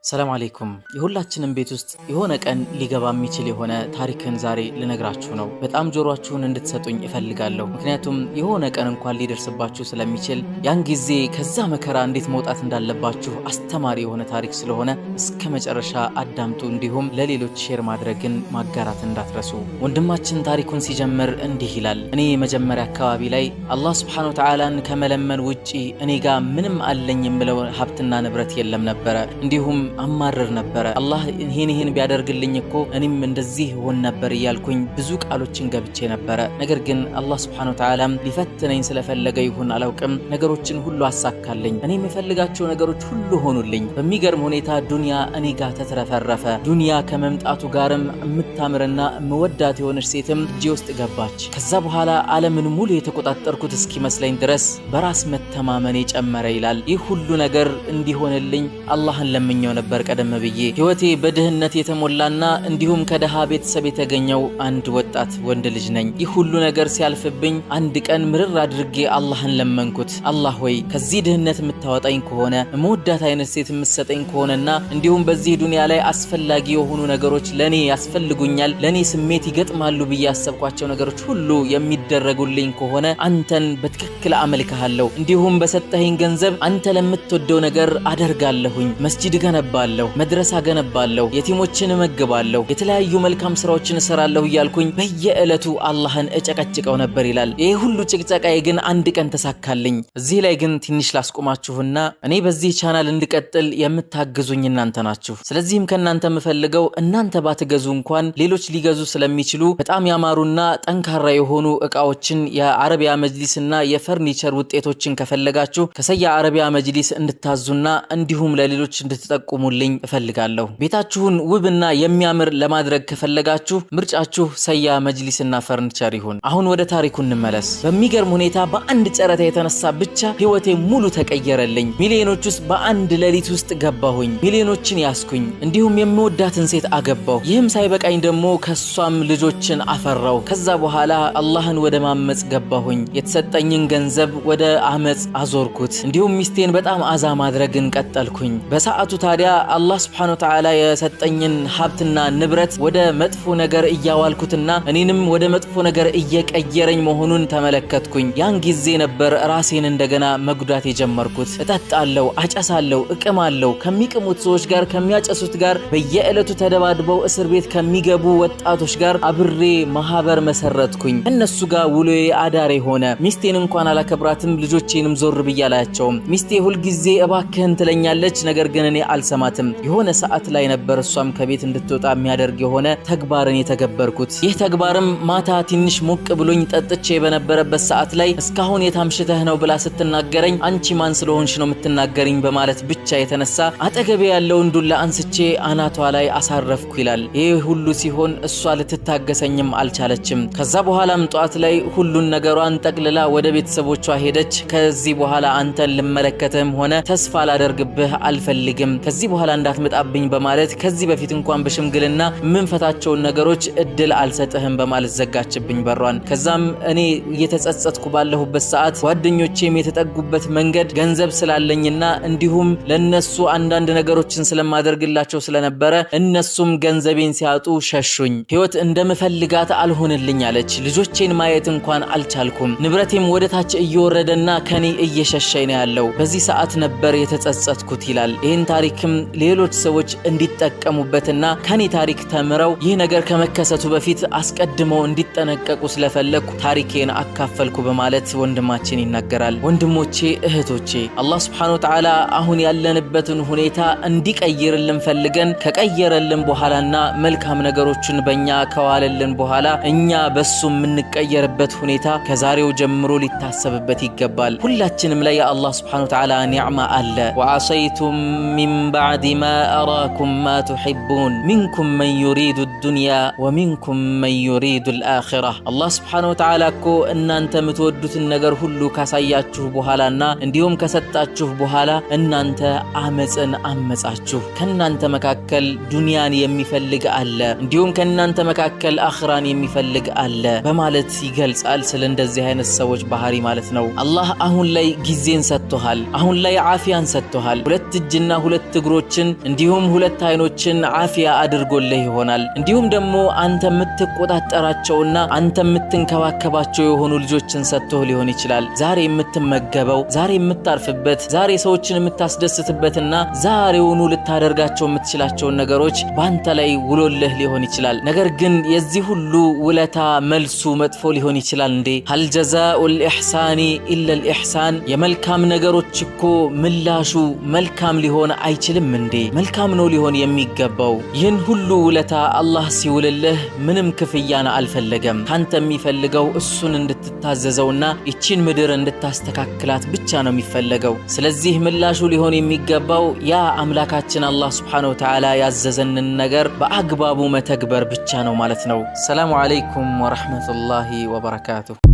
ሰላም አለይኩም የሁላችንም ቤት ውስጥ የሆነ ቀን ሊገባ የሚችል የሆነ ታሪክን ዛሬ ልነግራችሁ ነው። በጣም ጆሮአችሁን እንድትሰጡኝ እፈልጋለሁ። ምክንያቱም የሆነ ቀን እንኳን ሊደርስባችሁ ስለሚችል ያን ጊዜ ከዛ መከራ እንዴት መውጣት እንዳለባችሁ አስተማሪ የሆነ ታሪክ ስለሆነ እስከ መጨረሻ አዳምጡ። እንዲሁም ለሌሎች ሼር ማድረግን ማጋራት እንዳትረሱ። ወንድማችን ታሪኩን ሲጀምር እንዲህ ይላል። እኔ መጀመሪያ አካባቢ ላይ አላህ Subhanahu Wa Ta'ala ከመለመን ውጪ እኔ ጋር ምንም አለኝ የምለው ሀብትና ንብረት የለም ነበር። እንዲሁም አማረር ነበር። አላህ ይሄን ቢያደርግልኝ እኮ እኔም እንደዚህ ሆን ነበር ይያልኩኝ ብዙ ቃሎችን ገብቼ ነበር። ነገር ግን አላህ Subhanahu Wa Ta'ala ሊፈትነኝ ስለፈለገ ይሁን አላውቅም ነገሮችን ሁሉ አሳካልኝ። እኔ የምፈልጋቸው ነገሮች ሁሉ ሆኑልኝ። በሚገርም ሁኔታ ዱንያ እኔ ጋር ተትረፈረፈ። ዱንያ ከመምጣቱ ጋርም የምታምርና መወዳት የሆነች ሴትም እጄ ውስጥ ገባች። ከዛ በኋላ ዓለምን ሙሉ የተቆጣጠርኩት እስኪመስለኝ ድረስ በራስ መተማመኔ ጨመረ ይላል። ይህ ሁሉ ነገር እንዲሆንልኝ አላህን ለምኜው ነበር ቀደም ብዬ። ህይወቴ በድህነት የተሞላና እንዲሁም ከደሃ ቤተሰብ የተገኘው አንድ ወጣት ወንድ ልጅ ነኝ። ይህ ሁሉ ነገር ሲያልፍብኝ አንድ ቀን ምርር አድርጌ አላህን ለመንኩት። አላህ ሆይ ከዚህ ድህነት የምታወጣኝ ከሆነ መወዳት አይነት ሴት የምትሰጠኝ ከሆነና እንዲሁም በዚህ ዱንያ ላይ አስፈላጊ የሆኑ ነገሮች ለኔ ያስፈልጉኛል፣ ለኔ ስሜት ይገጥማሉ ብዬ ያሰብኳቸው ነገሮች ሁሉ የሚደረጉልኝ ከሆነ አንተን በትክክል አመልክሃለሁ። እንዲሁም በሰጠኸኝ ገንዘብ አንተ ለምትወደው ነገር አደርጋለሁኝ። መስጂድ ገነባለሁ፣ መድረሳ ገነባለሁ፣ የቲሞችን እመግባለሁ፣ የተለያዩ መልካም ስራዎችን እሰራለሁ እያልኩኝ በየዕለቱ አላህን እጨቀጭቀው ነበር ይላል። ይሄ ሁሉ ጭቅጨቃዬ ግን አንድ ቀን ተሳካልኝ። እዚህ ላይ ግን ትንሽ ላስቆማችሁና እኔ በዚህ ቻናል እንድቀጥል የምታግዙኝ እናንተ ናችሁ። ስለዚህም ከናንተ የምፈልገው እናንተ ባትገዙ እንኳን ሌሎች ሊገዙ ስለሚችሉ በጣም ያማሩና ጠንካራ የሆኑ እቃዎችን የአረቢያ መጅሊስና የፈርኒቸር ውጤቶችን ከፈለጋችሁ ከሰያ አረቢያ መጅሊስ እንድታዙና እንዲሁም ለሌሎች እንድትጠቁሙልኝ እፈልጋለሁ። ቤታችሁን ውብና የሚያምር ለማድረግ ከፈለጋችሁ ምርጫችሁ ሰያ መጅሊስና ፈርኒቸር ይሁን። አሁን ወደ ታሪኩ እንመለስ። በሚገርም ሁኔታ በአንድ ጨረታ የተነሳ ብቻ ህይወቴ ሙሉ ተቀየረልኝ። ሚሊዮኖች ውስጥ በአንድ ሌሊት ውስጥ ገባሁኝ። ሚሊዮኖችን ያስኩኝ። እንዲሁም የምወዳትን ሴት አገባሁ። ይህም ሳይበቃኝ ደግሞ ከሷም ልጆችን አፈራው። ከዛ በኋላ አላህን ወደ ማመጽ ገባሁኝ። የተሰጠኝን ገንዘብ ወደ አመጽ አዞርኩት። እንዲሁም ሚስቴን በጣም አዛ ማድረግን ቀጠልኩኝ። በሰዓቱ ታዲያ አላህ Subhanahu Wa Ta'ala የሰጠኝን ሀብትና ንብረት ወደ መጥፎ ነገር እያዋልኩትና እኔንም ወደ መጥፎ ነገር እየቀየረኝ መሆኑን ተመለከትኩኝ። ያን ጊዜ ነበር ራሴን እንደገና መጉዳት የጀመርኩት። እጠጣለሁ፣ አጨሳለሁ፣ እቅማለሁ። ከሚቅሙት ሰዎች ጋር ከሚያጨሱት ጋር በየዕለቱ ተደባድበው እስር ቤት ከሚገቡ ወጣቶች ጋር አብሬ ማህበር መሰረትኩኝ። እነሱ ጋር ውሎዬ አዳሬ ሆነ። ሚስቴን እንኳን አላከብራትም፣ ልጆቼንም ዞር ብያላያቸውም። ሚስቴ ሁልጊዜ እባክህን ትለኛለች፣ ነገር ግን እኔ አልሰማትም። የሆነ ሰዓት ላይ ነበር እሷም ከቤት እንድትወጣ የሚያደርግ የሆነ ተግባርን የተገበርኩት። ይህ ተግባርም ማታ ትንሽ ሞቅ ብሎኝ ጠጥቼ በነበረበት ሰዓት ላይ እስካሁን የታምሽተህ ነው ብላ ስትናገረኝ አንቺ ማን ስለሆንሽ ነው የምትናገሪኝ በማለት ብቻ የተነሳ አጠገቤ ያለውን ዱላ አንስቼ አናቷ ላይ አሳረፍኩ ይላል። ይህ ሁሉ ሲሆን እሷ ልትታገሰኝም አልቻለችም። ከዛ በኋላም ጧት ላይ ሁሉን ነገሯን ጠቅልላ ወደ ቤተሰቦቿ ሄደች። ከዚህ በኋላ አንተን ልመለከትህም ሆነ ተስፋ ላደርግብህ አልፈልግም፣ ከዚህ በኋላ እንዳትመጣብኝ በማለት ከዚህ በፊት እንኳን በሽምግልና ምንፈታቸውን ነገሮች እድል አልሰጥህም በማለት ዘጋችብኝ በሯን። ከዛም እኔ እየተጸጸትኩ ባለሁበት ሰዓት ጓደኞቼም የተጠጉበት መንገድ ገንዘብ ስላለኝና እንዲሁም ለነሱ አንዳንድ ነገሮችን ስለማደርግላቸው ስለነበረ እነሱም ገንዘቤን ሲያጡ ሸሹኝ። ህይወት እንደምፈልጋት አልሆንልኝ አለች። ልጆቼን ማየት እንኳን አልቻልኩም። ንብረቴም ወደታች እየወረደና ከኔ እየሸሸኝ ነው ያለው። በዚህ ሰዓት ነበር የተጸጸትኩት ይላል። ይህን ታሪክም ሌሎች ሰዎች እንዲጠቀሙበትና ከኔ ታሪክ ተምረው ይህ ነገር ከመከሰቱ በፊት አስቀድመው እንዲጠነቀቁ ስለፈለኩ ታሪኬን አካፈልኩ በማለት ወንድማችን ይናገራል። ወንድሞቼ እህቶቼ፣ አላህ Subhanahu Wa Ta'ala አሁን ያለንበትን ሁኔታ እንዲቀይርልን ፈልገን ከቀየረልን በኋላና መልካም ነገሮችን በእኛ ከዋለልን በኋላ እኛ በሱ የምንቀየርበት ሁኔታ ከዛሬው ጀምሮ ሊታሰብበት ይገባል። ሁላችንም ላይ የአላህ Subhanahu Wa Ta'ala ኒዕማ አለ። ወዐሰይቱም ሚን ባዕድ ማ አራኩም ማ ቱሒቡን ሚንኩም መን ዩሪዱ ዱንያ ወሚንኩም መን ዩሪዱ ልአኺራ። አላህ Subhanahu Wa Ta'ala እኮ እናንተ የምትወዱትን ነገር ሁሉ ካሳያችሁ በኋላና እንዲሁም ከሰጣችሁ በኋላ እናንተ አመፅን አመጻችሁ። ከናንተ መካከል ዱንያን የሚፈልግ አለ፣ እንዲሁም ከናንተ መካከል አኺራን የሚፈልግ አለ በማለት ይገልጻል። ስለ እንደዚህ አይነት ሰዎች ባህሪ ማለት ነው። አላህ አሁን ላይ ጊዜን ሰጥቶሃል፣ አሁን ላይ ዓፊያን ሰጥቶሃል። ሁለት እጅና ሁለት እግሮ እግሮችን እንዲሁም ሁለት አይኖችን አፊያ አድርጎልህ ይሆናል። እንዲሁም ደግሞ አንተ የምትቆጣጠራቸውና አንተ የምትንከባከባቸው የሆኑ ልጆችን ሰጥቶህ ሊሆን ይችላል። ዛሬ የምትመገበው፣ ዛሬ የምታርፍበት፣ ዛሬ ሰዎችን የምታስደስትበትና ዛሬውኑ ልታደርጋቸው የምትችላቸውን ነገሮች ባንተ ላይ ውሎልህ ሊሆን ይችላል። ነገር ግን የዚህ ሁሉ ውለታ መልሱ መጥፎ ሊሆን ይችላል እንዴ? ሀል ጀዛኡል ኢሕሳኒ ኢለል ኢሕሳን፣ የመልካም ነገሮች እኮ ምላሹ መልካም ሊሆን አይችልም እንዴ? መልካም ነው ሊሆን የሚገባው። ይህን ሁሉ ውለታ አላህ ሲውልልህ ምንም ክፍያን አልፈለገም። ካንተ የሚፈልገው እሱን እንድትታዘዘውና ይቺን ምድር እንድታስተካክላት ብቻ ነው የሚፈለገው። ስለዚህ ምላሹ ሊሆን የሚገባው ያ አምላካችን አላህ ሱብሓነሁ ወተዓላ ያዘዘንን ነገር በአግባቡ መተግበር ብቻ ነው ማለት ነው። ሰላሙ አለይኩም ወረሕመቱላሂ ወበረካቱሁ።